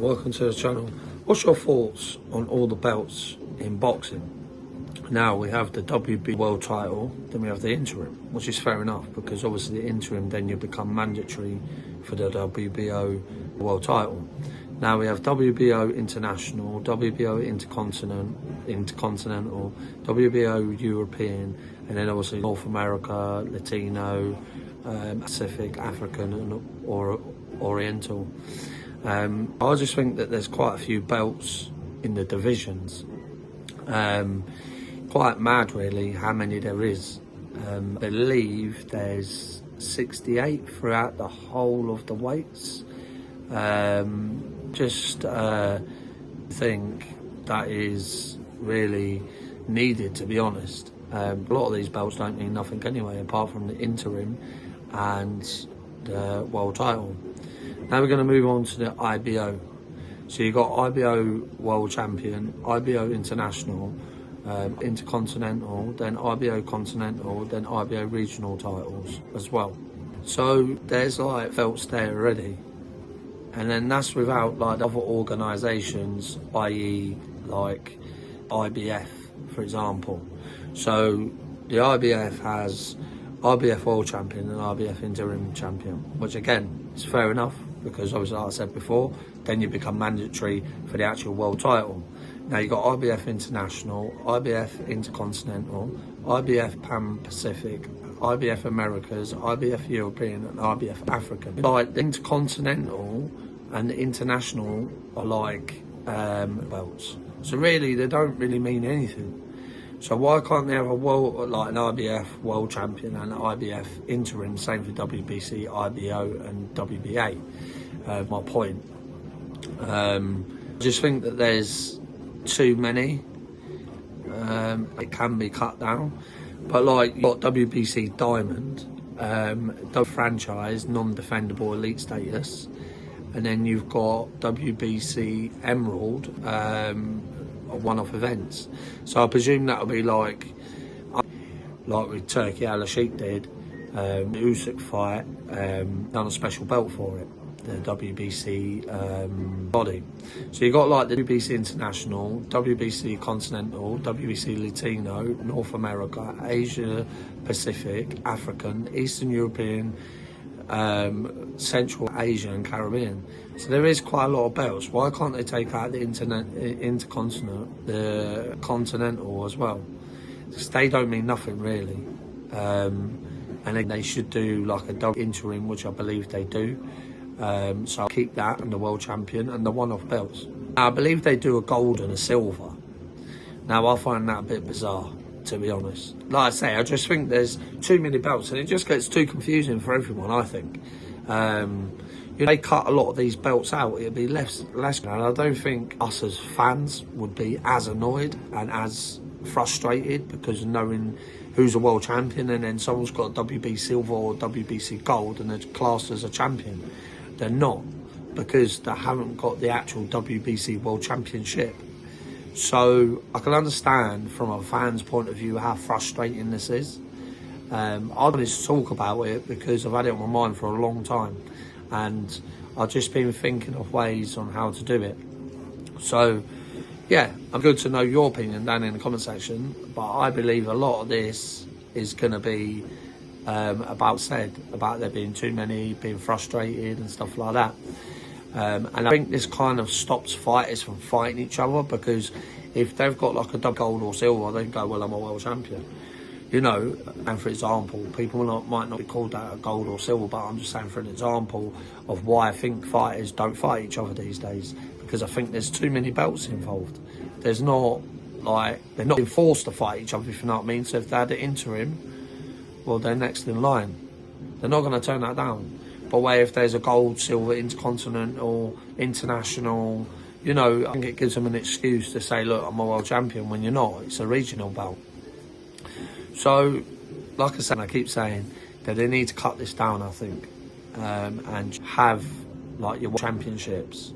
welcome to the channel. What's your thoughts on all the belts in boxing? Now we have the WBO world title, then we have the interim, which is fair enough because obviously the interim then you become mandatory for the WBO world title. Now we have WBO international, WBO intercontinental, WBO European, and then obviously North America, Latino, Pacific, African, and Oriental. I just think that there's quite a few belts in the divisions. Quite mad really how many there is. I believe there's 68 throughout the whole of the weights. Think that is really needed, to be honest. A lot of these belts don't mean nothing anyway apart from the interim and the world title. Now we're going to move on to the IBO. So you've got IBO World Champion, IBO International, Intercontinental, then IBO Continental, then IBO Regional titles as well. So there's like belts there already. And then that's without like other organisations, i.e. like IBF, for example. So the IBF has IBF World Champion and IBF Interim Champion, which again is fair enough because obviously, like I said before, then you become mandatory for the actual world title. Now you've got IBF International, IBF Intercontinental, IBF Pan Pacific, IBF Americas, IBF European and IBF African. Like the Intercontinental and the International are like belts. So really they don't really mean anything. So why can't they have a world, like an IBF World Champion and an IBF Interim, same for WBC, IBO and WBA? My point. I just think that there's too many. It can be cut down. But like, you've got WBC Diamond, franchise, non-defendable elite status. And then you've got WBC Emerald, one-off events. So I presume that'll be like with Turki Al Sheikh did, the Usyk fight, done a special belt for it, the WBC body. So you got like the WBC International, WBC Continental, WBC Latino, North America, Asia Pacific, African, Eastern European, Central Asia and Caribbean. So there is quite a lot of belts. Why can't they take out the intercontinental, the continental as well? Because they don't mean nothing really. And they should do like a interim, which I believe they do. So I'll keep that and the world champion and the one-off belts. Now, I believe they do a gold and a silver. Now I find that a bit bizarre, to be honest. Like I say, I just think there's too many belts and it just gets too confusing for everyone, I think. They cut a lot of these belts out, it'd be less, and I don't think us as fans would be as annoyed and as frustrated because knowing who's a world champion and then someone's got WBC silver or WBC gold and they're classed as a champion. They're not, because they haven't got the actual WBC world championship. So I can understand from a fan's point of view how frustrating this is. I wanted to talk about it because I've had it on my mind for a long time and I've just been thinking of ways on how to do it. So yeah, I'm good to know your opinion down in the comment section, but I believe a lot of this is going to be about there being too many, being frustrated and stuff like that. And I think this kind of stops fighters from fighting each other because if they've got like a double gold or silver, they can go, well, I'm a world champion. You know, and for example, people might not be called that a gold or silver, but I'm just saying for an example of why I think fighters don't fight each other these days, because I think there's too many belts involved. There's not, like, they're not being forced to fight each other, if you know what I mean. So if they had an interim, well, they're next in line. They're not going to turn that down. But where if there's a gold, silver, intercontinental, international, you know, I think it gives them an excuse to say, look, I'm a world champion, when you're not. It's a regional belt. So, like I said, I keep saying that they need to cut this down, I think, and have, like, your championships.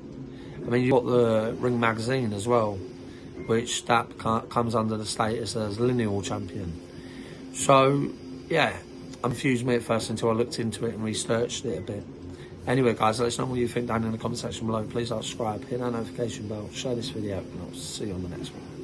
I mean, you've got the Ring Magazine as well, which that comes under the status as lineal champion. So, yeah, I'm confused me at first until I looked into it and researched it a bit. Anyway, guys, let us know what you think down in the comment section below. Please subscribe, hit that notification bell, share this video, and I'll see you on the next one.